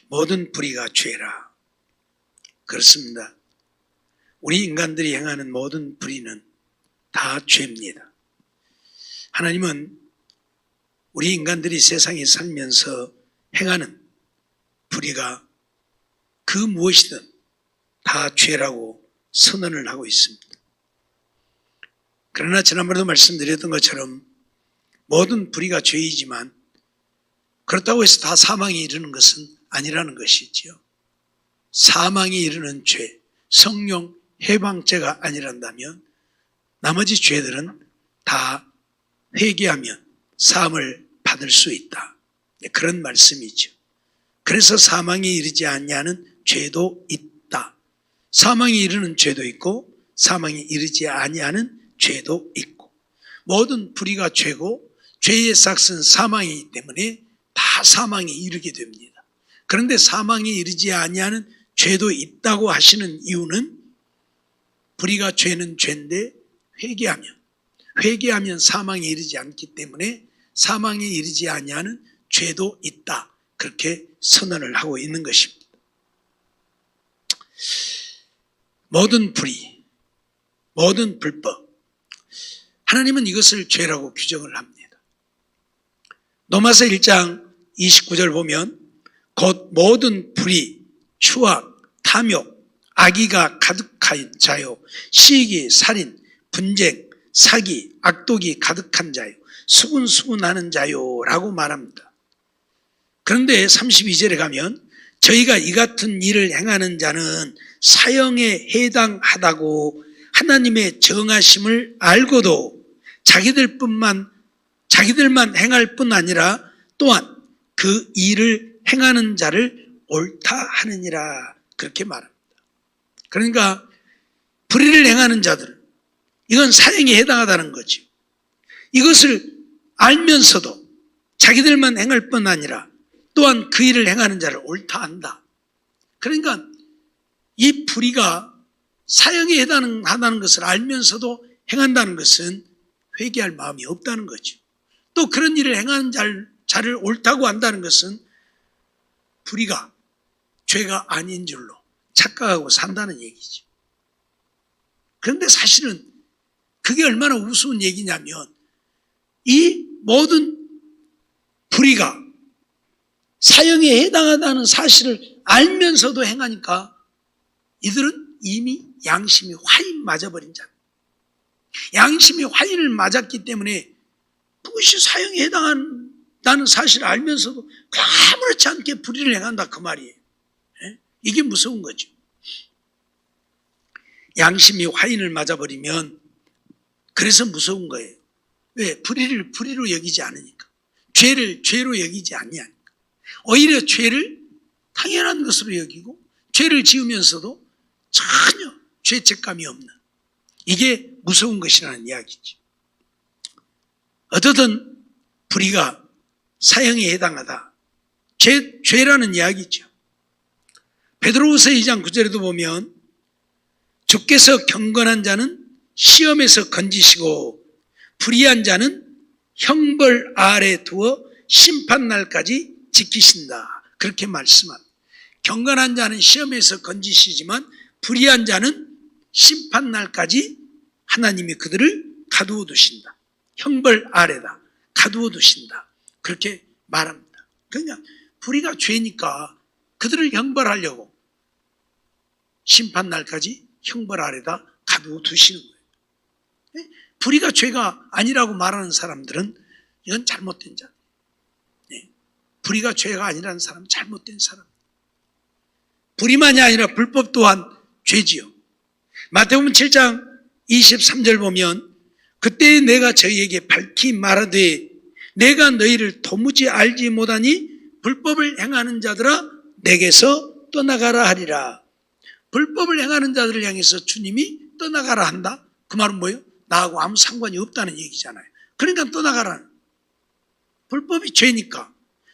모든 불의가 죄라. 그렇습니다. 우리 인간들이 행하는 모든 불의는 다 죄입니다. 하나님은 우리 인간들이 세상에 살면서 행하는 불의가 그 무엇이든 다 죄라고 선언을 하고 있습니다. 그러나 지난번에도 말씀드렸던 것처럼 모든 불의가 죄이지만 그렇다고 해서 다 사망에 이르는 것은 아니라는 것이지요. 사망에 이르는 죄, 성령 해방죄가 아니란다면 나머지 죄들은 다 회개하면 사함을 받을 수 있다. 그런 말씀이죠. 그래서 사망에 이르지 아니하는 죄도 있다. 사망에 이르는 죄도 있고 사망에 이르지 아니하는 죄도 있고 모든 불의가 죄고 죄의 삭은 사망이기 때문에 다 사망에 이르게 됩니다. 그런데 사망에 이르지 아니하는 죄도 있다고 하시는 이유는 불의가 죄는 죄인데 회개하면 사망에 이르지 않기 때문에 사망에 이르지 아니하는 죄도 있다. 그렇게 선언을 하고 있는 것입니다. 모든 불의, 모든 불법, 하나님은 이것을 죄라고 규정을 합니다. 로마서 1장 29절 보면 곧 모든 불의, 추악, 탐욕, 악의가 가득한 자요, 시기, 살인, 분쟁, 사기, 악독이 가득한 자요, 수군수군하는 자요 라고 말합니다. 그런데 32절에 가면 저희가 이 같은 일을 행하는 자는 사형에 해당하다고 하나님의 정하심을 알고도 자기들만 행할 뿐 아니라 또한 그 일을 행하는 자를 옳다 하느니라 그렇게 말합니다. 그러니까 불의를 행하는 자들, 이건 사형에 해당하다는 거죠. 이것을 알면서도 자기들만 행할 뿐 아니라 또한 그 일을 행하는 자를 옳다 한다. 그러니까 이 불의가 사형에 해당하다는 것을 알면서도 행한다는 것은 회개할 마음이 없다는 거죠. 또 그런 일을 행하는 자를 옳다고 한다는 것은 불의가 죄가 아닌 줄로 착각하고 산다는 얘기죠. 그런데 사실은 그게 얼마나 우스운 얘기냐면 이 모든 불의가 사형에 해당하다는 사실을 알면서도 행하니까 이들은 이미 양심이 화인 맞아버린 자. 양심이 화인을 맞았기 때문에 그것이 사형에 해당한다는 사실을 알면서도 아무렇지 않게 불의를 행한다 그 말이에요. 이게 무서운 거죠. 양심이 화인을 맞아버리면 그래서 무서운 거예요. 왜? 불의를 불의로 여기지 않으니까. 죄를 죄로 여기지 않냐니까. 오히려 죄를 당연한 것으로 여기고 죄를 지으면서도 전혀 죄책감이 없는, 이게 무서운 것이라는 이야기죠. 어떻든 불의가 사형에 해당하다. 죄라는 이야기죠. 베드로후서 2장 9절에도 보면 주께서 경건한 자는 시험에서 건지시고 불의한 자는 형벌 아래 두어 심판날까지 지키신다. 그렇게 말씀합니다. 경건한 자는 시험에서 건지시지만 불의한 자는 심판날까지 하나님이 그들을 가두어 두신다. 형벌 아래다. 가두어 두신다. 그렇게 말합니다. 그러니까 불의가 죄니까 그들을 형벌하려고 심판날까지 형벌 아래다 가두어 두시는 거예요. 불의가 죄가 아니라고 말하는 사람들은 이건 잘못된 자. 불의가 죄가 아니라는 사람은 잘못된 사람. 불의만이 아니라 불법 또한 죄지요. 마태복음 7장 23절 보면 그때 내가 저희에게 밝히 말하되 내가 너희를 도무지 알지 못하니 불법을 행하는 자들아 내게서 떠나가라 하리라. 불법을 행하는 자들을 향해서 주님이 떠나가라 한다. 그 말은 뭐예요? 나하고 아무 상관이 없다는 얘기잖아요. 그러니까 떠나가라. 불법이 죄니까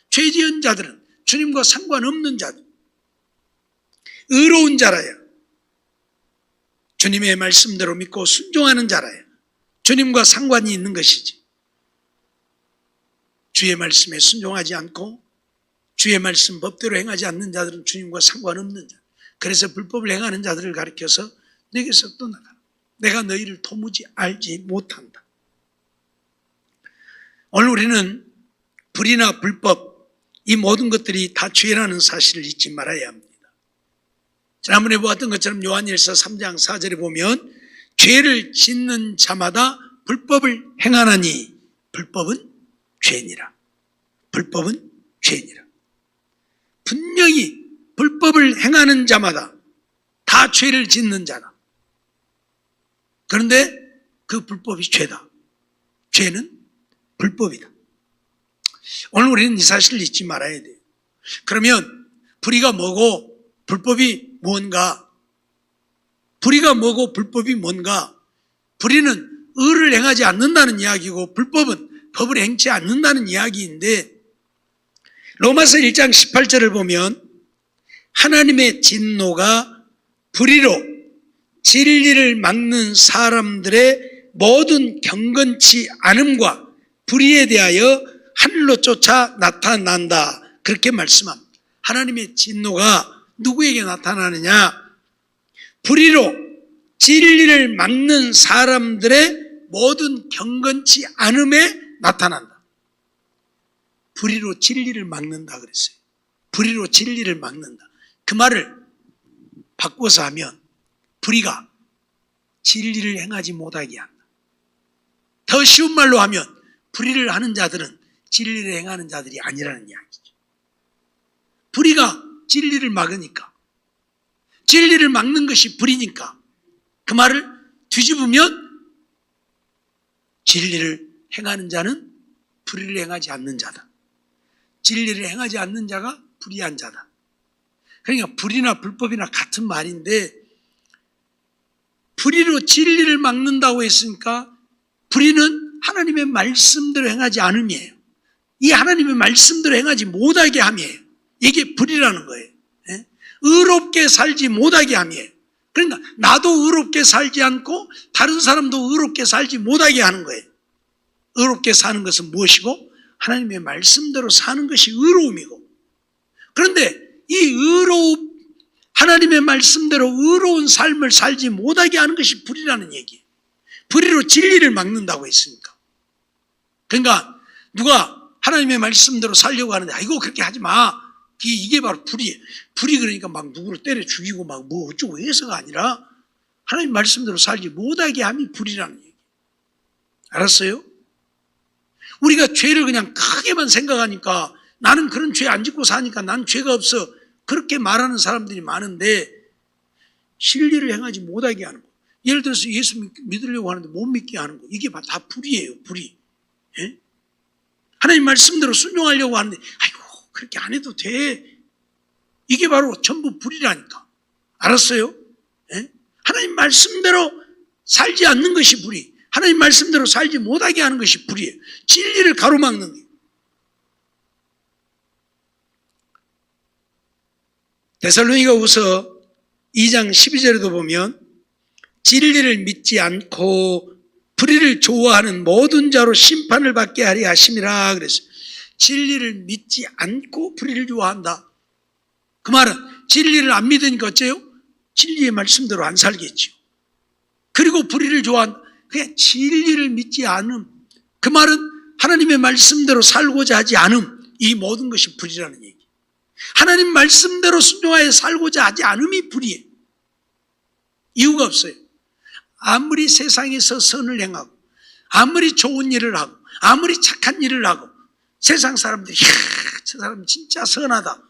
죄 지은 자들은 주님과 상관없는 자들, 의로운 자라야, 주님의 말씀대로 믿고 순종하는 자라야 주님과 상관이 있는 것이지. 주의 말씀에 순종하지 않고 주의 말씀 법대로 행하지 않는 자들은 주님과 상관없는 자. 그래서 불법을 행하는 자들을 가리켜서 내게서 떠나가라. 내가 너희를 도무지 알지 못한다. 오늘 우리는 불이나 불법, 이 모든 것들이 다 죄라는 사실을 잊지 말아야 합니다. 지난번에 보았던 것처럼 요한일서 3장 4절에 보면 죄를 짓는 자마다 불법을 행하나니 불법은 죄니라. 불법은 죄니라. 분명히 불법을 행하는 자마다 다 죄를 짓는 자다. 그런데 그 불법이 죄다. 죄는 불법이다. 오늘 우리는 이 사실을 잊지 말아야 돼요. 그러면 불의가 뭐고 불법이 뭔가? 불의가 뭐고 불법이 뭔가? 불의는 의를 행하지 않는다는 이야기고 불법은 법을 행치 않는다는 이야기인데, 로마서 1장 18절을 보면 하나님의 진노가 불의로 진리를 막는 사람들의 모든 경건치 않음과 불의에 대하여 하늘로 쫓아 나타난다, 그렇게 말씀합니다. 하나님의 진노가 누구에게 나타나느냐? 불의로 진리를 막는 사람들의 모든 경건치 않음에 나타난다. 불의로 진리를 막는다 그랬어요. 불의로 진리를 막는다. 그 말을 바꿔서 하면 불의가 진리를 행하지 못하게 한다. 더 쉬운 말로 하면 불의를 하는 자들은 진리를 행하는 자들이 아니라는 이야기죠. 불의가 진리를 막으니까, 진리를 막는 것이 불의니까, 그 말을 뒤집으면 진리를 행하는 자는 불의를 행하지 않는 자다. 진리를 행하지 않는 자가 불의한 자다. 그러니까 불의나 불법이나 같은 말인데, 불의로 진리를 막는다고 했으니까 불의는 하나님의 말씀대로 행하지 않음이에요. 이 하나님의 말씀대로 행하지 못하게 함이에요. 이게 불의라는 거예요. 의롭게 살지 못하게 함이에요. 그러니까 나도 의롭게 살지 않고 다른 사람도 의롭게 살지 못하게 하는 거예요. 의롭게 사는 것은 무엇이고? 하나님의 말씀대로 사는 것이 의로움이고, 그런데 이 하나님의 말씀대로 의로운 삶을 살지 못하게 하는 것이 불의라는 얘기예요. 불의로 진리를 막는다고 했으니까. 그러니까 누가 하나님의 말씀대로 살려고 하는데, 이거 그렇게 하지 마, 이게 바로 불의예요. 불의 그러니까 막 누구를 때려 죽이고 막 뭐 어쩌고 해서가 아니라 하나님 말씀대로 살지 못하게 함이 불의라는 얘기예요. 알았어요? 우리가 죄를 그냥 크게만 생각하니까, 나는 그런 죄 안 짓고 사니까 난 죄가 없어, 그렇게 말하는 사람들이 많은데 진리를 행하지 못하게 하는 거. 예를 들어서 예수 믿으려고 하는데 못 믿게 하는 거. 이게 다 불의예요. 불의. 예? 하나님 말씀대로 순종하려고 하는데 아이고 그렇게 안 해도 돼. 이게 바로 전부 불의라니까. 알았어요? 예? 하나님 말씀대로 살지 않는 것이 불의, 하나님 말씀대로 살지 못하게 하는 것이 불의예요. 진리를 가로막는 거예요. 데살로니가후서 2장 12절에도 보면 진리를 믿지 않고 불의를 좋아하는 모든 자로 심판을 받게 하리 하심이라 그랬어요. 진리를 믿지 않고 불의를 좋아한다. 그 말은 진리를 안 믿으니까 어째요? 진리의 말씀대로 안 살겠죠. 그리고 불의를 좋아한다. 그냥 진리를 믿지 않음, 그 말은 하나님의 말씀대로 살고자 하지 않음, 이 모든 것이 불의라는 얘기. 하나님 말씀대로 순종하여 살고자 하지 않음이 불의예요. 이유가 없어요. 아무리 세상에서 선을 행하고 아무리 좋은 일을 하고 아무리 착한 일을 하고 세상 사람들이 저 사람 진짜 선하다,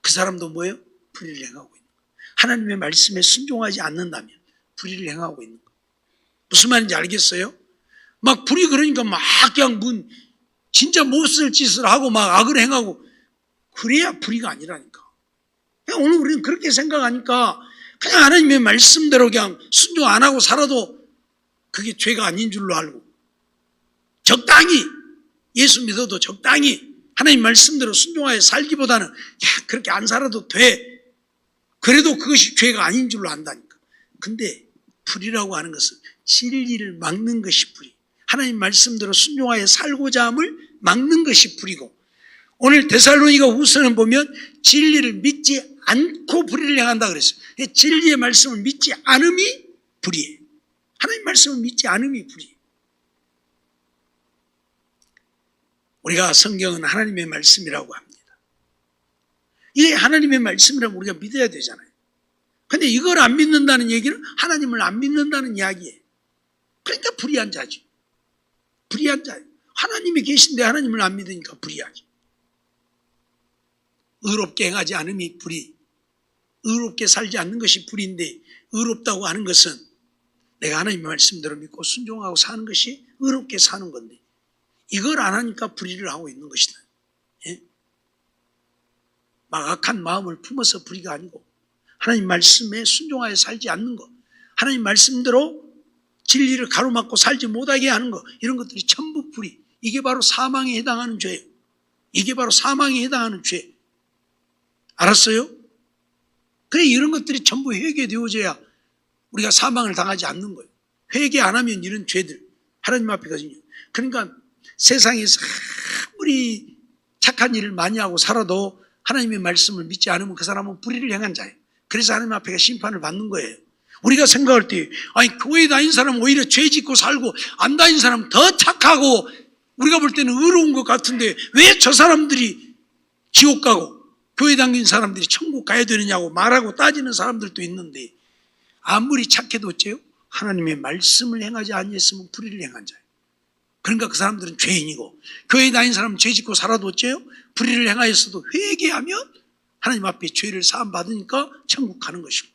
그 사람도 뭐예요? 불의를 행하고 있는 거예요. 하나님의 말씀에 순종하지 않는다면 불의를 행하고 있는 거예요. 무슨 말인지 알겠어요? 막 불의 그러니까 막 그냥 진짜 못쓸 짓을 하고 막 악을 행하고, 그래야 불의가 아니라니까. 오늘 우리는 그렇게 생각하니까 그냥 하나님의 말씀대로 그냥 순종 안 하고 살아도 그게 죄가 아닌 줄로 알고, 적당히 예수 믿어도 적당히 하나님 말씀대로 순종하여 살기보다는 그렇게 안 살아도 돼, 그래도 그것이 죄가 아닌 줄로 안다니까. 근데 불의라고 하는 것은 진리를 막는 것이 불의, 하나님 말씀대로 순종하여 살고자 함을 막는 것이 불이고, 오늘 데살로니가 후서는 보면 진리를 믿지 않고 불의를 행한다 그랬어요. 진리의 말씀을 믿지 않음이 불의예요. 하나님 말씀을 믿지 않음이 불의예요. 우리가 성경은 하나님의 말씀이라고 합니다. 이게 하나님의 말씀이라면 우리가 믿어야 되잖아요. 근데 이걸 안 믿는다는 얘기는 하나님을 안 믿는다는 이야기예요. 그러니까 불의한 자죠. 불의한 자예요. 하나님이 계신데 하나님을 안 믿으니까 불의하죠. 의롭게 행하지 않음이 불의. 의롭게 살지 않는 것이 불의인데 의롭다고 하는 것은 내가 하나님의 말씀대로 믿고 순종하고 사는 것이 의롭게 사는 건데 이걸 안 하니까 불의를 하고 있는 것이다. 예? 막 악한 마음을 품어서 불의가 아니고 하나님 말씀에 순종하여 살지 않는 것, 하나님 말씀대로 진리를 가로막고 살지 못하게 하는 것, 이런 것들이 전부 불의. 이게 바로 사망에 해당하는 죄예요. 이게 바로 사망에 해당하는 죄. 알았어요? 그래 이런 것들이 전부 회개되어져야 우리가 사망을 당하지 않는 거예요. 회개 안 하면 이런 죄들 하나님 앞에 가거든요. 그러니까 세상에서 아무리 착한 일을 많이 하고 살아도 하나님의 말씀을 믿지 않으면 그 사람은 불의를 행한 자예요. 그래서 하나님 앞에 심판을 받는 거예요. 우리가 생각할 때 아니 교회 다닌 사람은 오히려 죄 짓고 살고 안 다닌 사람은 더 착하고 우리가 볼 때는 의로운 것 같은데 왜 저 사람들이 지옥 가고 교회 다닌 사람들이 천국 가야 되느냐고 말하고 따지는 사람들도 있는데 아무리 착해도 어째요? 하나님의 말씀을 행하지 아니했으면 불의를 행한 자예요. 그러니까 그 사람들은 죄인이고 교회 다닌 사람은 죄 짓고 살아도 어째요? 불의를 행하였어도 회개하면 하나님 앞에 죄를 사함 받으니까 천국 가는 것이고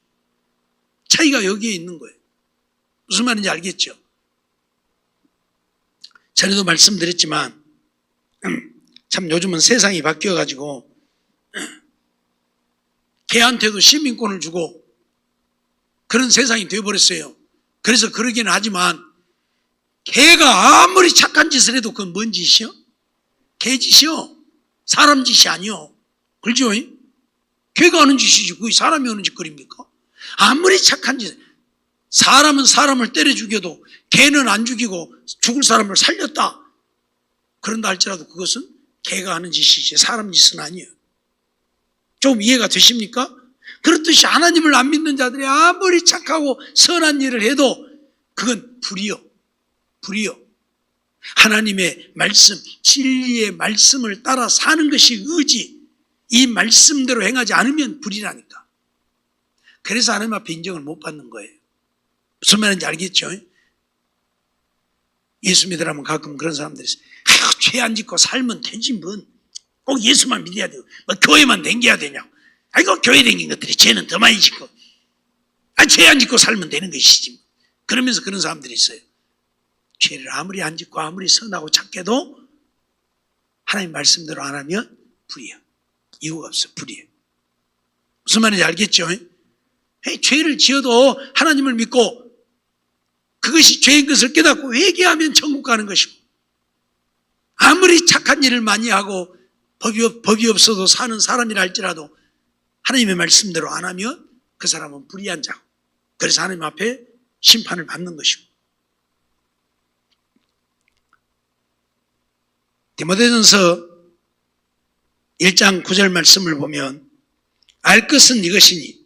차이가 여기에 있는 거예요. 무슨 말인지 알겠죠? 전에도 말씀드렸지만 참 요즘은 세상이 바뀌어가지고 개한테도 시민권을 주고 그런 세상이 되어버렸어요. 그래서 그러기는 하지만 개가 아무리 착한 짓을 해도 그건 뭔 짓이요? 개짓이요. 사람 짓이 아니요. 그렇죠? 개가 하는 짓이지 그게 사람이 하는 짓거리입니까? 아무리 착한 짓, 사람은 사람을 때려 죽여도 개는 안 죽이고 죽을 사람을 살렸다. 그런다 할지라도 그것은 개가 하는 짓이지 사람 짓은 아니에요. 좀 이해가 되십니까? 그렇듯이 하나님을 안 믿는 자들이 아무리 착하고 선한 일을 해도 그건 불이요. 불이요. 하나님의 말씀, 진리의 말씀을 따라 사는 것이 의지, 이 말씀대로 행하지 않으면 불이라니까. 그래서 하나님 앞에 인정을 못 받는 거예요. 무슨 말인지 알겠죠? 예수 믿으라면 가끔 그런 사람들이 있어요. 죄 안 짓고 살면 되지 뭔. 꼭 예수만 믿어야 되고 뭐 교회만 댕겨야 되냐고. 아이고 교회 댕긴 것들이 죄는 더 많이 짓고 죄 안 짓고 살면 되는 것이지. 그러면서 그런 사람들이 있어요. 죄를 아무리 안 짓고 아무리 선하고 착해도 하나님 말씀대로 안 하면 불이야. 이유가 없어. 불이에요. 무슨 말인지 알겠죠? 죄를 지어도 하나님을 믿고 그것이 죄인 것을 깨닫고 회개하면 천국 가는 것이고 아무리 착한 일을 많이 하고 법이 없어도 사는 사람이라 할지라도 하나님의 말씀대로 안 하면 그 사람은 불의한 자고 그래서 하나님 앞에 심판을 받는 것이고 디모데전서 1장 9절 말씀을 보면 알 것은 이것이니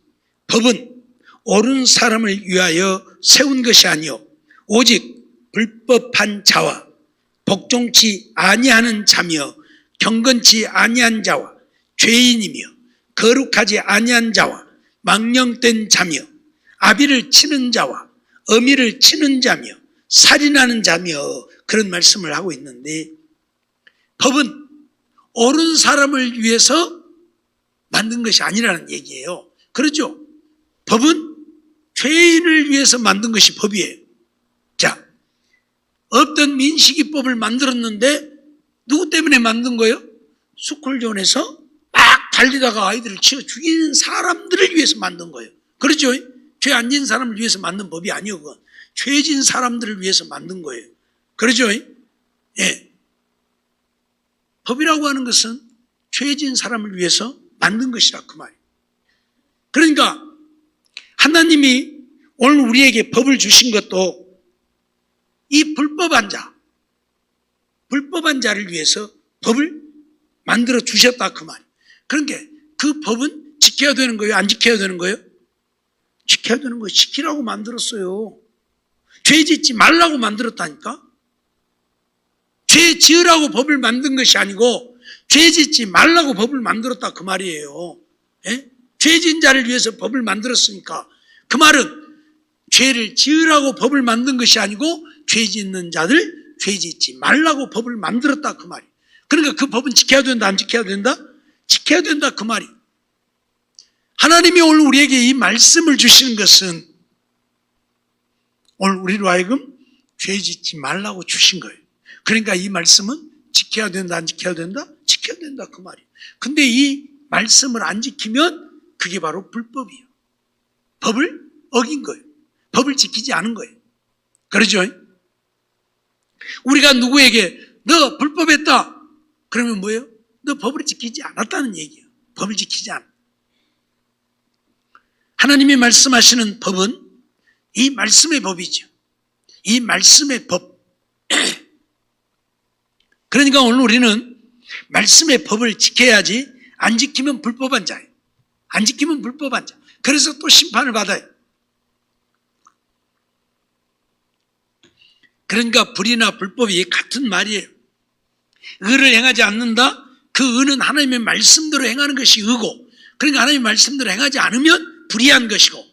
법은 옳은 사람을 위하여 세운 것이 아니요 오직 불법한 자와 복종치 아니하는 자며 경건치 아니한 자와 죄인이며 거룩하지 아니한 자와 망령된 자며 아비를 치는 자와 어미를 치는 자며 살인하는 자며 그런 말씀을 하고 있는데 법은 옳은 사람을 위해서 만든 것이 아니라는 얘기예요. 그렇죠? 법은 죄인을 위해서 만든 것이 법이에요. 자, 어떤 민식이법을 만들었는데 누구 때문에 만든 거예요? 스쿨존에서 막 달리다가 아이들을 치어 죽이는 사람들을 위해서 만든 거예요. 그렇죠? 죄 안 지은 사람을 위해서 만든 법이 아니요. 그건 죄 지은 사람들을 위해서 만든 거예요. 그렇죠? 예. 법이라고 하는 것은 죄 지은 사람을 위해서 만든 것이라 그 말이에요. 그러니까 하나님이 오늘 우리에게 법을 주신 것도 이 불법한 자를 위해서 법을 만들어 주셨다 그 말이에요. 그러니까 그 법은 지켜야 되는 거예요? 안 지켜야 되는 거예요? 지켜야 되는 거예요. 지키라고 만들었어요. 죄 짓지 말라고 만들었다니까. 죄 지으라고 법을 만든 것이 아니고 죄 짓지 말라고 법을 만들었다 그 말이에요. 예? 죄 지은 자를 위해서 법을 만들었으니까 그 말은 죄를 지으라고 법을 만든 것이 아니고 죄 짓는 자들 죄 짓지 말라고 법을 만들었다 그 말이에요. 그러니까 그 법은 지켜야 된다 안 지켜야 된다? 지켜야 된다 그 말이에요. 하나님이 오늘 우리에게 이 말씀을 주시는 것은 오늘 우리로 하여금 죄 짓지 말라고 주신 거예요. 그러니까 이 말씀은 지켜야 된다 안 지켜야 된다? 지켜야 된다 그 말이에요. 근데 이 말씀을 안 지키면 그게 바로 불법이에요. 법을 어긴 거예요. 법을 지키지 않은 거예요. 그러죠? 우리가 누구에게 너 불법했다 그러면 뭐예요? 너 법을 지키지 않았다는 얘기예요. 법을 지키지 않았다. 하나님이 말씀하시는 법은 이 말씀의 법이죠. 이 말씀의 법. 그러니까 오늘 우리는 말씀의 법을 지켜야지 안 지키면 불법한 자예요. 안 지키면 불법한 자. 그래서 또 심판을 받아요. 그러니까 불이나 불법이 같은 말이에요. 의를 행하지 않는다? 그 의는 하나님의 말씀대로 행하는 것이 의고, 그러니까 하나님의 말씀대로 행하지 않으면 불의한 것이고,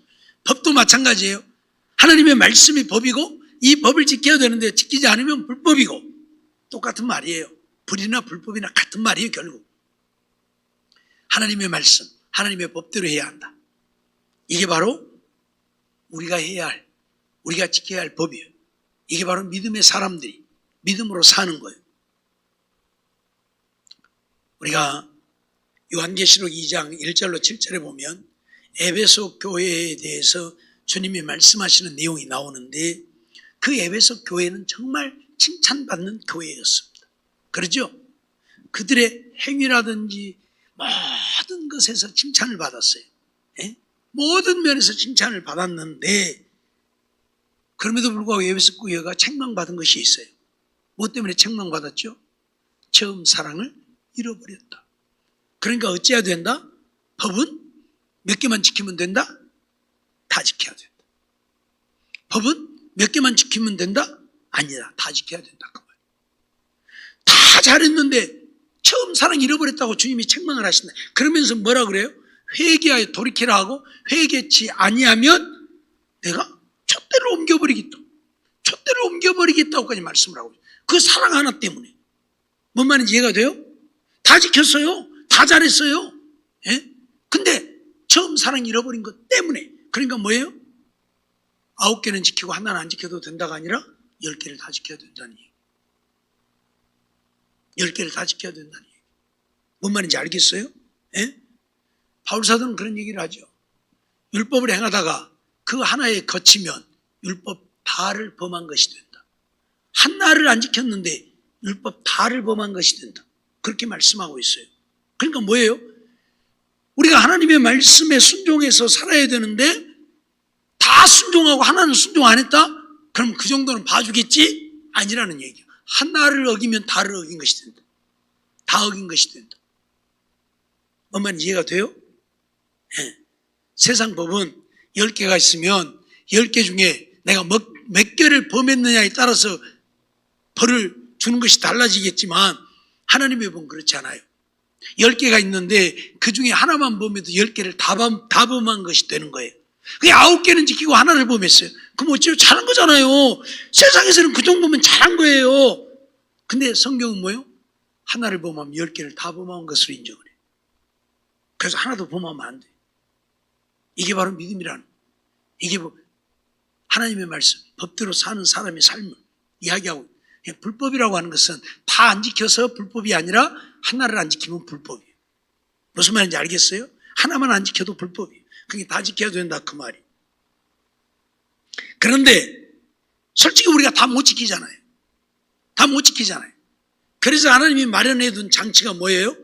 법도 마찬가지예요. 하나님의 말씀이 법이고 이 법을 지켜야 되는데 지키지 않으면 불법이고, 똑같은 말이에요. 불이나 불법이나 같은 말이에요. 결국 하나님의 말씀, 하나님의 법대로 해야 한다. 이게 바로 우리가 해야 할, 우리가 지켜야 할 법이에요. 이게 바로 믿음의 사람들이 믿음으로 사는 거예요. 우리가 요한계시록 2장 1절로 7절에 보면 에베소 교회에 대해서 주님이 말씀하시는 내용이 나오는데, 그 에베소 교회는 정말 칭찬받는 교회였습니다. 그렇죠? 그들의 행위라든지 모든 것에서 칭찬을 받았어요. 예? 모든 면에서 칭찬을 받았는데, 그럼에도 불구하고 에베소 교회가 책망받은 것이 있어요. 뭐 때문에 책망받았죠? 처음 사랑을 잃어버렸다. 그러니까 어찌해야 된다? 법은 몇 개만 지키면 된다? 다 지켜야 된다. 법은 몇 개만 지키면 된다? 아니다. 다 지켜야 된다. 그 말이에요. 다 잘했는데 처음 사랑 잃어버렸다고 주님이 책망을 하신다. 그러면서 뭐라 그래요? 회개하여 돌이키라 하고, 회개치 아니하면 내가 촛대를 옮겨버리겠다. 촛대를 옮겨버리겠다고까지 말씀을 하고 있어요. 그 사랑 하나 때문에. 뭔 말인지 이해가 돼요? 다 지켰어요. 다 잘했어요. 예? 근데 처음 사랑 잃어버린 것 때문에. 그러니까 뭐예요? 9개는 지키고 하나는 안 지켜도 된다가 아니라 10개를 다 지켜야 된다는 얘기. 10개를 다 지켜야 된다는 얘기. 뭔 말인지 알겠어요? 예? 바울사도는 그런 얘기를 하죠. 율법을 행하다가 그 하나에 거치면 율법 다를 범한 것이 된다. 하나를 안 지켰는데 율법 다를 범한 것이 된다. 그렇게 말씀하고 있어요. 그러니까 뭐예요? 우리가 하나님의 말씀에 순종해서 살아야 되는데 다 순종하고 하나는 순종 안 했다? 그럼 그 정도는 봐주겠지? 아니라는 얘기야. 하나를 어기면 다를 어긴 것이 된다. 다 어긴 것이 된다. 뭔 말인지 이해가 돼요? 네. 세상 법은 10개가 있으면 10개 중에 내가 몇 개를 범했느냐에 따라서 벌을 주는 것이 달라지겠지만 하나님의 법은 그렇지 않아요. 10개가 있는데 그 중에 하나만 범해도 10개를 다 범한 것이 되는 거예요. 그게 9개는 지키고 하나를 범했어요. 그럼 어째요? 잘한 거잖아요. 세상에서는 그 정도면 잘한 거예요. 근데 성경은 뭐예요? 하나를 범하면 10개를 다 범한 것으로 인정을 해요. 그래서 하나도 범하면 안 돼. 이게 바로 믿음이라는, 이게 하나님의 말씀, 법대로 사는 사람의 삶을 이야기하고, 불법이라고 하는 것은 다 안 지켜서 불법이 아니라 하나를 안 지키면 불법이에요. 무슨 말인지 알겠어요? 하나만 안 지켜도 불법이에요. 그게 다 지켜야 된다 그 말이. 그런데 솔직히 우리가 다 못 지키잖아요. 다 못 지키잖아요. 그래서 하나님이 마련해 둔 장치가 뭐예요?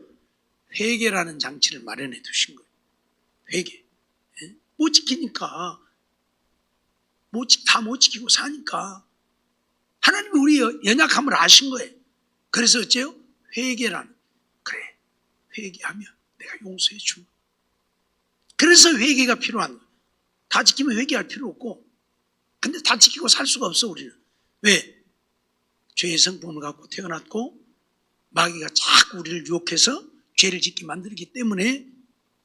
회개라는 장치를 마련해 두신 거예요. 회개. 못 지키니까, 다 못 지키고 사니까 하나님이 우리 연약함을 아신 거예요. 그래서 어째요? 회개라는, 그래, 회개하면 내가 용서해 준 거예요. 그래서 회개가 필요한 거예요. 다 지키면 회개할 필요 없고, 근데 다 지키고 살 수가 없어 우리는. 왜? 죄의 성품을 갖고 태어났고 마귀가 자꾸 우리를 유혹해서 죄를 짓게 만들기 때문에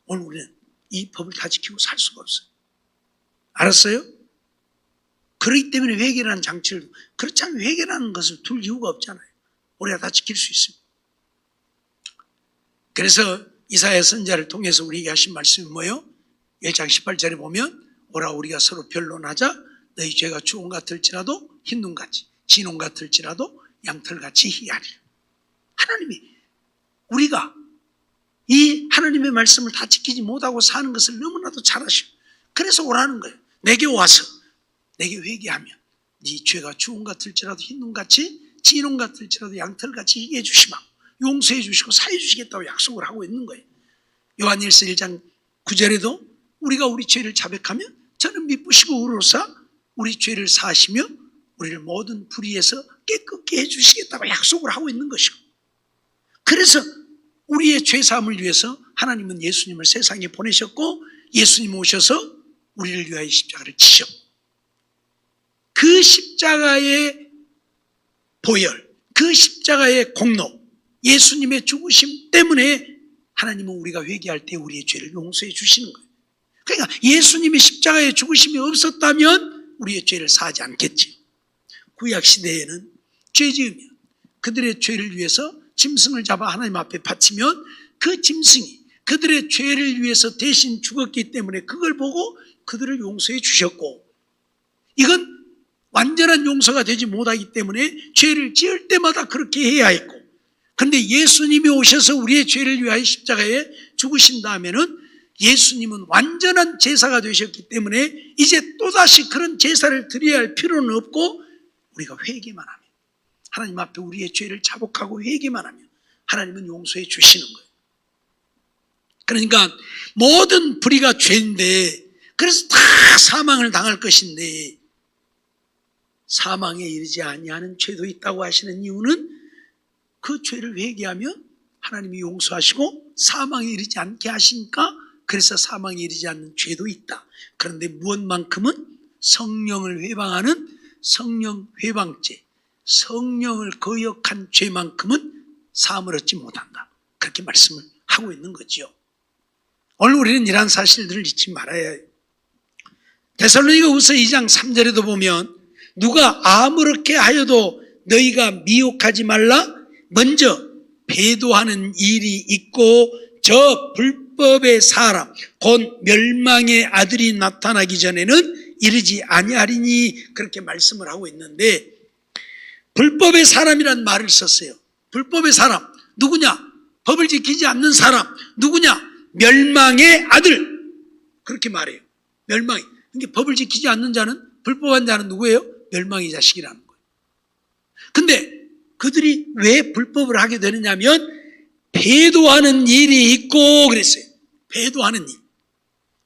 오늘 우리는 이 법을 다 지키고 살 수가 없어요. 알았어요? 그렇기 때문에 회개라는 장치를, 그렇지 않으면 회개라는 것을 둘 이유가 없잖아요. 우리가 다 지킬 수 있습니다. 그래서 이사야 선지자를 통해서 우리에게 하신 말씀이 뭐예요? 1장 18절에 보면 오라 우리가 서로 변론하자 너희 죄가 주홍 같을지라도 흰눈 같이 진홍 같을지라도 양털같이 희하리라. 하나님이 우리가 이 하나님의 말씀을 다 지키지 못하고 사는 것을 너무나도 잘 아시고 그래서 오라는 거예요. 내게 와서 내게 회개하면 네 죄가 주홍 같을지라도 흰눈같이 진홍 같을지라도 양털같이 희게 해주시마 용서해 주시고 사해 주시겠다고 약속을 하고 있는 거예요. 요한일서 1장 9절에도 우리가 우리 죄를 자백하면 저는 미쁘시고 의로사 우리 죄를 사하시며 우리를 모든 불의에서 깨끗게 해주시겠다고 약속을 하고 있는 것이고, 그래서 우리의 죄사함을 위해서 하나님은 예수님을 세상에 보내셨고 예수님 오셔서 우리를 위하여 십자가를 지셨고 그 십자가의 보혈, 그 십자가의 공로, 예수님의 죽으심 때문에 하나님은 우리가 회개할 때 우리의 죄를 용서해 주시는 거예요. 그러니까 예수님이 십자가에 죽으심이 없었다면 우리의 죄를 사하지 않겠지. 구약시대에는 죄 지으면 그들의 죄를 위해서 짐승을 잡아 하나님 앞에 바치면 그 짐승이 그들의 죄를 위해서 대신 죽었기 때문에 그걸 보고 그들을 용서해 주셨고, 이건 완전한 용서가 되지 못하기 때문에 죄를 지을 때마다 그렇게 해야 했고, 그런데 예수님이 오셔서 우리의 죄를 위하여 십자가에 죽으신 다음에는 예수님은 완전한 제사가 되셨기 때문에 이제 또다시 그런 제사를 드려야 할 필요는 없고 우리가 회개만 하면, 하나님 앞에 우리의 죄를 자복하고 회개만 하면 하나님은 용서해 주시는 거예요. 그러니까 모든 불의가 죄인데, 그래서 다 사망을 당할 것인데 사망에 이르지 아니하는 죄도 있다고 하시는 이유는 그 죄를 회개하면 하나님이 용서하시고 사망에 이르지 않게 하시니까, 그래서 사망에 이르지 않는 죄도 있다. 그런데 무엇만큼은 성령을 회방하는 성령 회방죄, 성령을 거역한 죄만큼은 사함을 얻지 못한다. 그렇게 말씀을 하고 있는 거지요. 오늘 우리는 이러한 사실들을 잊지 말아야 해요. 데살로니가후서 2장 3절에도 보면 누가 아무렇게 하여도 너희가 미혹하지 말라. 먼저 배도하는 일이 있고 저 불법의 사람 곧 멸망의 아들이 나타나기 전에는 이르지 아니하리니, 그렇게 말씀을 하고 있는데, 불법의 사람이란 말을 썼어요. 불법의 사람 누구냐? 법을 지키지 않는 사람 누구냐? 멸망의 아들, 그렇게 말해요. 멸망이. 그러니까 법을 지키지 않는 자는, 불법한 자는 누구예요? 멸망의 자식이라는 거예요. 근데 그들이 왜 불법을 하게 되느냐면 배도하는 일이 있고 그랬어요. 배도하는 일,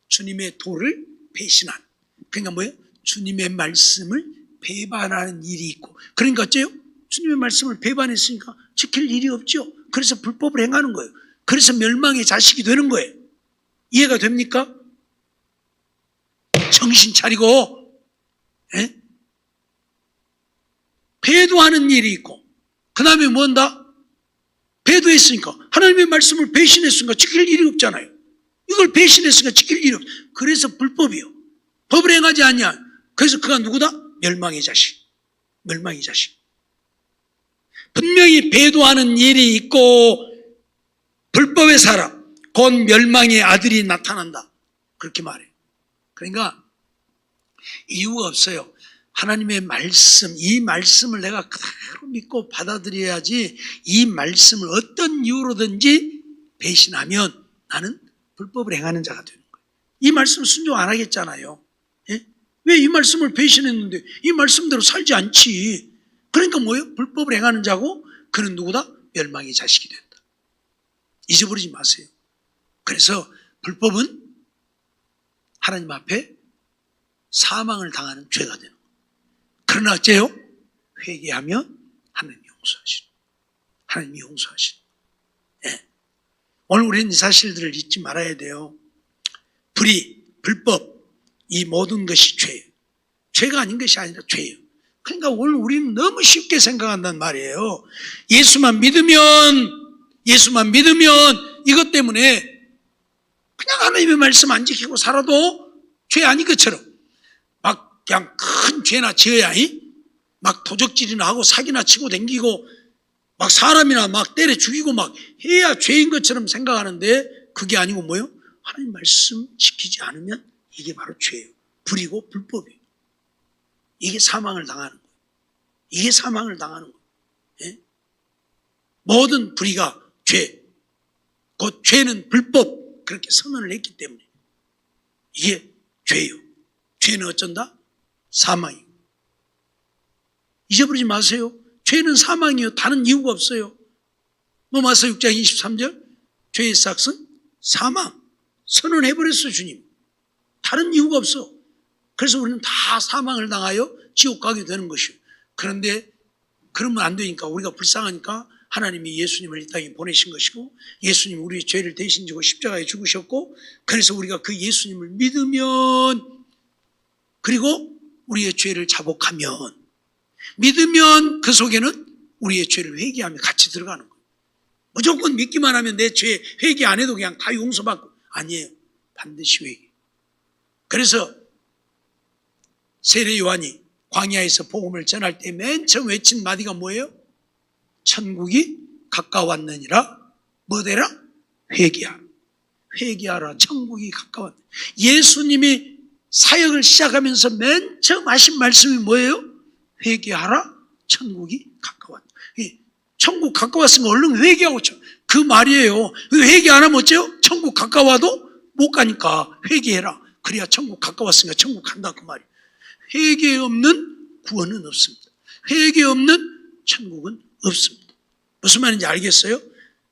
주님의 도를 배신한, 그러니까 뭐예요? 주님의 말씀을 배반하는 일이 있고, 그러니까 어째요? 주님의 말씀을 배반했으니까 지킬 일이 없죠. 그래서 불법을 행하는 거예요. 그래서 멸망의 자식이 되는 거예요. 이해가 됩니까? 정신 차리고, 예? 배도하는 일이 있고, 그 다음에 뭔다? 배도했으니까, 하나님의 말씀을 배신했으니까 지킬 일이 없잖아요. 이걸 배신했으니까 지킬 일이 없어. 그래서 불법이요. 법을 행하지 않냐. 그래서 그가 누구다? 멸망의 자식. 멸망의 자식. 분명히 배도하는 일이 있고 불법의 사람 곧 멸망의 아들이 나타난다. 그렇게 말해요. 그러니까 이유가 없어요. 하나님의 말씀, 이 말씀을 내가 그대로 믿고 받아들여야지, 이 말씀을 어떤 이유로든지 배신하면 나는 불법을 행하는 자가 되는 거예요. 이 말씀 순종 안 하겠잖아요. 예? 왜 이 말씀을 배신했는데 이 말씀대로 살지 않지? 그러니까 뭐예요? 불법을 행하는 자고, 그는 누구다? 멸망의 자식이 된다. 잊어버리지 마세요. 그래서 불법은 하나님 앞에 사망을 당하는 죄가 되는 거예요. 그러나 어째요? 회개하면 하나님이 용서하시는, 하나님이 용서하시는. 예. 오늘 우리는 이 사실들을 잊지 말아야 돼요. 불의, 불법, 이 모든 것이 죄예요. 죄가 아닌 것이 아니라 죄예요. 그러니까 오늘 우리는 너무 쉽게 생각한단 말이에요. 예수만 믿으면 이것 때문에 그냥 하나님의 말씀 안 지키고 살아도 죄 아닌 것처럼 막 그냥 큰 죄나 지어야 막 도적질이나 하고 사기나 치고 댕기고 막 사람이나 막 때려 죽이고 막 해야 죄인 것처럼 생각하는데 그게 아니고 뭐예요? 하나님 말씀 지키지 않으면 이게 바로 죄예요. 불이고 불법이에요. 이게 사망을 당하는 거예요. 이게 사망을 당하는 거예요. 예? 모든 불의가 죄, 곧 죄는 불법, 그렇게 선언을 했기 때문에 이게 죄예요. 죄는 어쩐다? 사망이에요. 잊어버리지 마세요. 죄는 사망이에요. 다른 이유가 없어요. 로마서 6장 23절 죄의 삭은 사망. 선언해버렸어 주님. 다른 이유가 없어. 그래서 우리는 다 사망을 당하여 지옥 가게 되는 것이에요. 그런데 그러면 안 되니까, 우리가 불쌍하니까 하나님이 예수님을 이 땅에 보내신 것이고, 예수님이 우리의 죄를 대신 지고 십자가에 죽으셨고, 그래서 우리가 그 예수님을 믿으면, 그리고 우리의 죄를 자복하면, 믿으면 그 속에는 우리의 죄를 회개하며 같이 들어가는 거예요. 무조건 믿기만 하면 내 죄 회개 안 해도 그냥 다 용서받고, 아니에요. 반드시 회개. 그래서 세례 요한이 광야에서 복음을 전할 때 맨 처음 외친 마디가 뭐예요? 천국이 가까웠느니라. 뭐되라? 회개하라. 회개하라. 천국이 가까웠느니라. 예수님이 사역을 시작하면서 맨 처음 하신 말씀이 뭐예요? 회개하라. 천국이 가까웠다. 천국 가까웠으면 얼른 회개하고 그 말이에요. 회개 안 하면 어째요? 천국 가까워도 못 가니까 회개해라. 그래야 천국 가까웠으니까 천국 간다 그 말이에요. 회개 없는 구원은 없습니다. 회개 없는 천국은 없습니다. 무슨 말인지 알겠어요?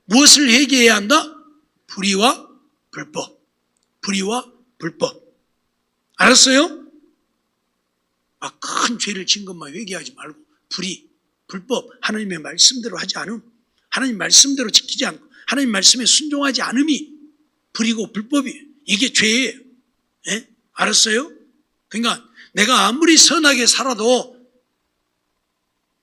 무엇을 회개해야 한다? 불의와 불법. 불의와 불법. 알았어요? 막 큰 죄를 지은 것만 회개하지 말고 불의, 불법, 하나님의 말씀대로 하지 않음, 하나님 말씀대로 지키지 않고 하나님 말씀에 순종하지 않음이 불이고 불법이에요. 이게 죄예요. 예? 알았어요? 그러니까 내가 아무리 선하게 살아도,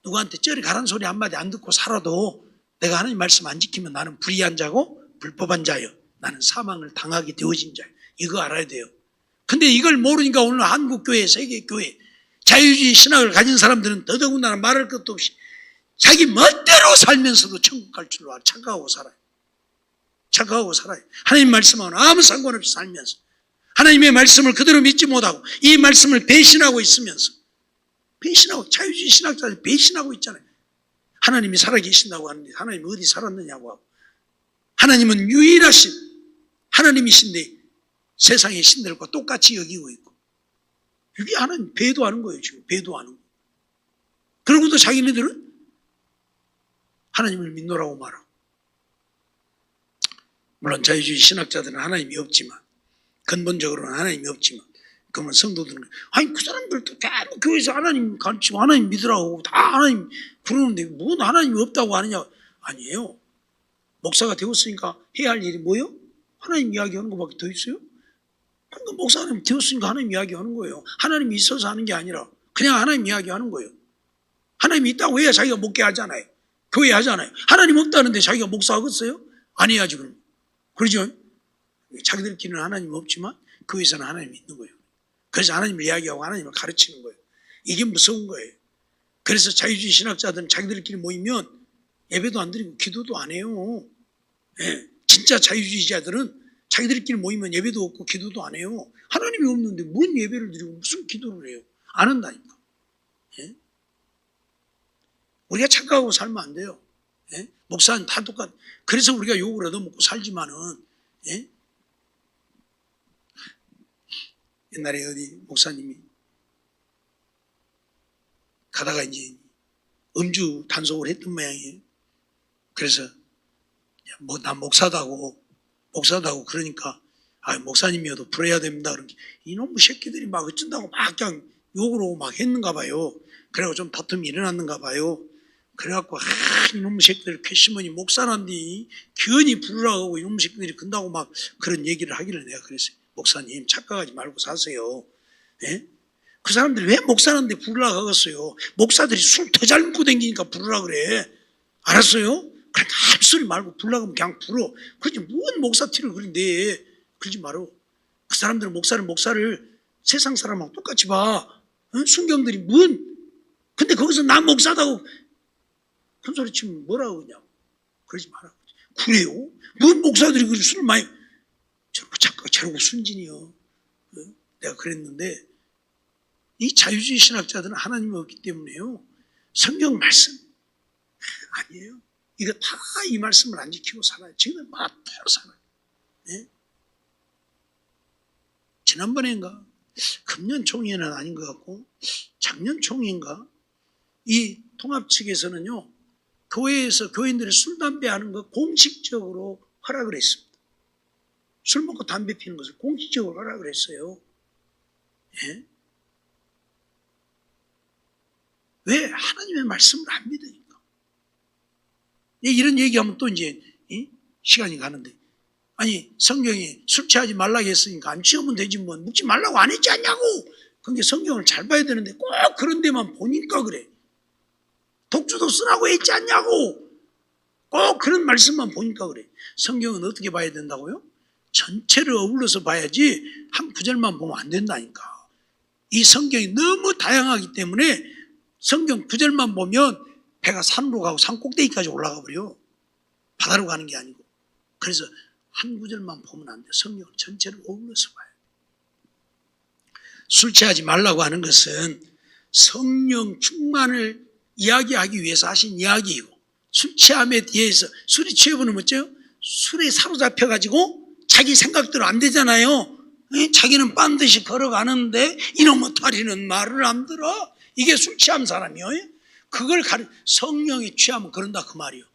누구한테 쩌리 가란 소리 한마디 안 듣고 살아도 내가 하나님 말씀 안 지키면 나는 불의한 자고 불법한 자요. 나는 사망을 당하게 되어진 자요. 이거 알아야 돼요. 근데 이걸 모르니까 오늘 한국교회, 세계교회, 자유주의 신학을 가진 사람들은 더더군다나 말할 것도 없이 자기 멋대로 살면서도 천국 갈 줄로 알아. 착각하고 살아요. 착각하고 살아요. 하나님 말씀하고는 아무 상관없이 살면서 하나님의 말씀을 그대로 믿지 못하고 이 말씀을 배신하고 있으면서, 배신하고, 자유주의 신학자들 배신하고 있잖아요. 하나님이 살아계신다고 하는데 하나님이 어디 살았느냐고 하고, 하나님은 유일하신 하나님이신데 세상의 신들과 똑같이 여기고 있고, 이게 하나님 배도하는 거예요. 지금 배도하는 거. 그러고도 자기네들은 하나님을 믿노라고 말하고, 물론 자유주의 신학자들은 하나님이 없지만, 근본적으로는 하나님이 없지만, 그러면 성도들은 아니 그 사람들도 다 교회에서 하나님 가르치고 하나님 믿으라고 다 하나님 그러는데 뭔 하나님이 없다고 하느냐. 아니에요. 목사가 되었으니까 해야 할 일이 뭐예요? 하나님 이야기하는 것밖에 더 있어요? 그러니까 목사님 되었으니까 하나님 이야기하는 거예요. 하나님이 있어서 하는 게 아니라 그냥 하나님 이야기하는 거예요. 하나님이 있다고 해야 자기가 목회 하잖아요. 교회 하잖아요. 하나님 없다는데 자기가 목사 하겠어요? 안 해야지 그럼. 그러죠? 자기들끼리는 하나님 없지만 교회에서는 하나님이 있는 거예요. 그래서 하나님을 이야기하고 하나님을 가르치는 거예요. 이게 무서운 거예요. 그래서 자유주의 신학자들은 자기들끼리 모이면 예배도 안 드리고 기도도 안 해요. 예, 진짜 자유주의자들은 자기들끼리 모이면 예배도 없고 기도도 안 해요. 하나님이 없는데 뭔 예배를 드리고 무슨 기도를 해요? 안 한다니까. 예? 우리가 착각하고 살면 안 돼요. 예? 목사는 다 똑같아. 그래서 우리가 욕을 얻어먹고 살지만은, 예? 옛날에 어디 목사님이 가다가 이제 음주 단속을 했던 모양이에요. 그래서 뭐 난 목사다고 그러니까 목사님이어도 불해야 됩니다. 그러니까 이놈의 새끼들이 막 어쩐다고 막 그냥 욕으로 막 했는가 봐요. 그래서 좀 다툼이 일어났는가 봐요. 그래갖고 이놈 새끼들 캐시머니 목사란디 견이 부르라고 하고 이놈 새끼들이 근다고 막 그런 얘기를 하기를 내가 그랬어요. 목사님 착각하지 말고 사세요. 예? 그 사람들이 왜 목사란데 부르라고 하겠어요. 목사들이 술 더 잘 먹고 다니니까 부르라 그래. 알았어요? 그러니까 합소리 말고 부르라고 하면 그냥 불어. 그러지 뭔 목사 티를 그린데 그러지 말고. 그 사람들은 목사를 세상 사람하고 똑같이 봐. 어? 순경들이 근데 거기서 나 목사다고 큰 소리 치면 뭐라고 그러냐고. 그러지 마라. 그래요? 뭔 목사들이 그 술을 많이 저러고 착각 저러고 순진이요. 어? 내가 그랬는데 이 자유주의 신학자들은 하나님이 없기 때문에요. 성경 말씀 아니에요. 이거 다 이 말씀을 안 지키고 살아요. 지금은 마음대로 살아요. 네? 지난번인가 금년 총회는 아닌 것 같고 작년 총회인가 이 통합 측에서는요. 교회에서 교인들이 술, 담배 하는 거 공식적으로 허락을 했습니다. 술 먹고 담배 피는 것을 공식적으로 허락을 했어요. 예? 왜? 하나님의 말씀을 안 믿으니까. 이런 얘기하면 또 이제 시간이 가는데 아니 성경이 술 취하지 말라고 했으니까 안 취하면 되지 뭐 묻지 말라고 안 했지 않냐고. 그게 성경을 잘 봐야 되는데 꼭 그런 데만 보니까 그래. 독주도 쓰라고 했지 않냐고. 꼭 그런 말씀만 보니까 그래. 성경은 어떻게 봐야 된다고요? 전체를 어울러서 봐야지 한 구절만 보면 안 된다니까. 이 성경이 너무 다양하기 때문에 성경 구절만 보면 배가 산으로 가고 산 꼭대기까지 올라가 버려. 바다로 가는 게 아니고. 그래서 한 구절만 보면 안 돼. 성경을 전체를 어울러서 봐야 돼. 술 취하지 말라고 하는 것은 성령 충만을 이야기하기 위해서 하신 이야기이고 술 취함에 대해서 술이 취해보면 어째요? 술에 사로잡혀가지고 자기 생각대로 안 되잖아요. 자기는 빤듯이 걸어가는데 이놈의 다리는 말을 안 들어. 이게 술 취한 사람이요. 그걸 성령이 취하면 그런다 그 말이요.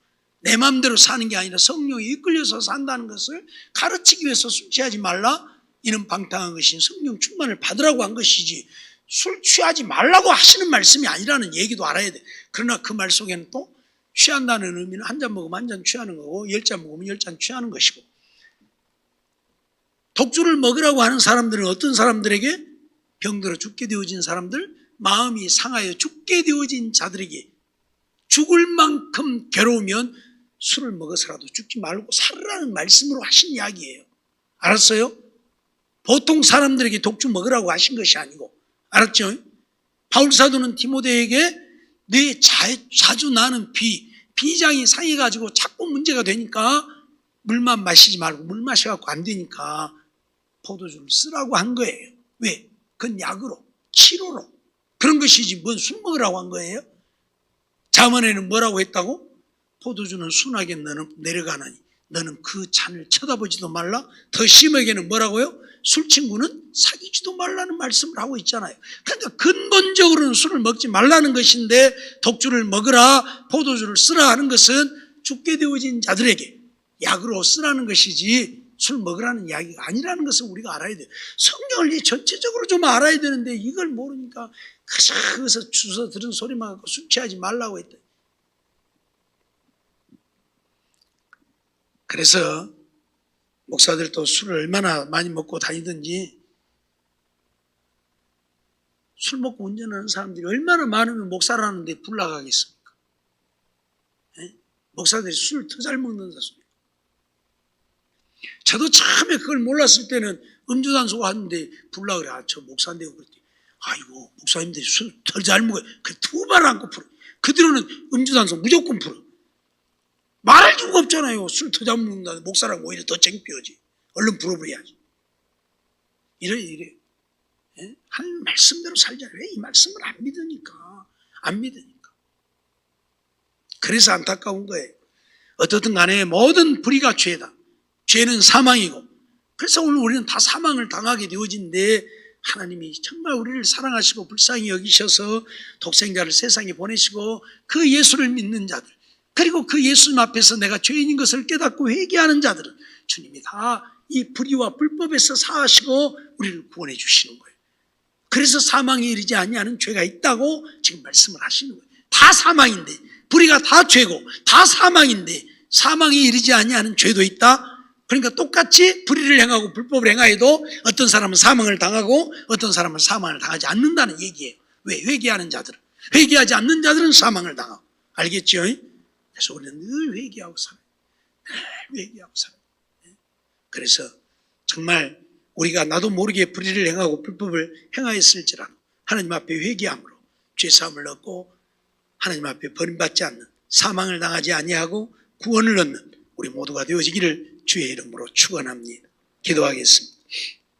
내 마음대로 사는 게 아니라 성령이 이끌려서 산다는 것을 가르치기 위해서 술 취하지 말라. 이는 방탕한 것인 성령 충만을 받으라고 한 것이지 술 취하지 말라고 하시는 말씀이 아니라는 얘기도 알아야 돼. 그러나 그 말 속에는 또 취한다는 의미는 한 잔 먹으면 한 잔 취하는 거고 10잔 먹으면 10잔 취하는 것이고 독주를 먹으라고 하는 사람들은 어떤 사람들에게? 병들어 죽게 되어진 사람들, 마음이 상하여 죽게 되어진 자들에게 죽을 만큼 괴로우면 술을 먹어서라도 죽지 말고 살으라는 말씀으로 하신 이야기예요. 알았어요? 보통 사람들에게 독주 먹으라고 하신 것이 아니고 알았죠? 바울 사도는 디모데에게 네 자주 나는 비장이 상해가지고 자꾸 문제가 되니까 물만 마시지 말고 물 마셔갖고 안 되니까 포도주를 쓰라고 한 거예요. 왜? 그건 약으로, 치료로. 그런 것이지 뭔 술 먹으라고 한 거예요? 잠언에는 뭐라고 했다고? 포도주는 순하게 너는 내려가느니 너는 그 잔을 쳐다보지도 말라. 더 심하게는 뭐라고요? 술 친구는 사귀지도 말라는 말씀을 하고 있잖아요. 그러니까 근본적으로는 술을 먹지 말라는 것인데 독주를 먹으라, 포도주를 쓰라 하는 것은 죽게 되어진 자들에게 약으로 쓰라는 것이지 술 먹으라는 이야기가 아니라는 것을 우리가 알아야 돼요. 성경을 전체적으로 좀 알아야 되는데 이걸 모르니까 그서 주워 들은 소리만 갖고 술 취하지 말라고 했다. 그래서 목사들도 술을 얼마나 많이 먹고 다니든지 술 먹고 운전하는 사람들이 얼마나 많으면 목사라는데 불나가겠습니까? 네? 목사들이 술을 더 잘 먹는다 소리. 저도 처음에 그걸 몰랐을 때는 음주단속 하는데 불나 그래. 저 목사인데요. 그랬더니 아이고 목사님들이 술 더 잘 먹어요. 그 두 발 안고 풀어. 그 뒤로는 음주단속 무조건 풀어. 말할 이유가 없잖아요. 술 더 잘 먹는다. 목사라고 오히려 더 창피하지. 얼른 풀어버려야지. 이래. 예? 하나님 말씀대로 살잖아요. 왜 이 말씀을 안 믿으니까. 안 믿으니까. 그래서 안타까운 거예요. 어떻든 간에 모든 불의가 죄다. 죄는 사망이고 그래서 오늘 우리는 다 사망을 당하게 되어진데 하나님이 정말 우리를 사랑하시고 불쌍히 여기셔서 독생자를 세상에 보내시고 그 예수를 믿는 자들 그리고 그 예수님 앞에서 내가 죄인인 것을 깨닫고 회개하는 자들은 주님이 다 이 불의와 불법에서 사하시고 우리를 구원해 주시는 거예요. 그래서 사망에 이르지 아니하는 죄가 있다고 지금 말씀을 하시는 거예요. 다 사망인데 불의가 다 죄고 다 사망인데 사망에 이르지 아니하는 죄도 있다. 그러니까 똑같이 불의를 행하고 불법을 행하여도 어떤 사람은 사망을 당하고 어떤 사람은 사망을 당하지 않는다는 얘기예요. 왜? 회개하는 자들은. 회개하지 않는 자들은 사망을 당하고. 알겠죠? 그래서 우리는 늘 회개하고 살아요. 늘 회개하고 살아요. 그래서 정말 우리가 나도 모르게 불의를 행하고 불법을 행하였을지라도 하나님 앞에 회개함으로 죄사함을 얻고 하나님 앞에 버림받지 않는, 사망을 당하지 아니하고 구원을 얻는 우리 모두가 되어지기를 주의 이름으로 축원합니다. 기도하겠습니다.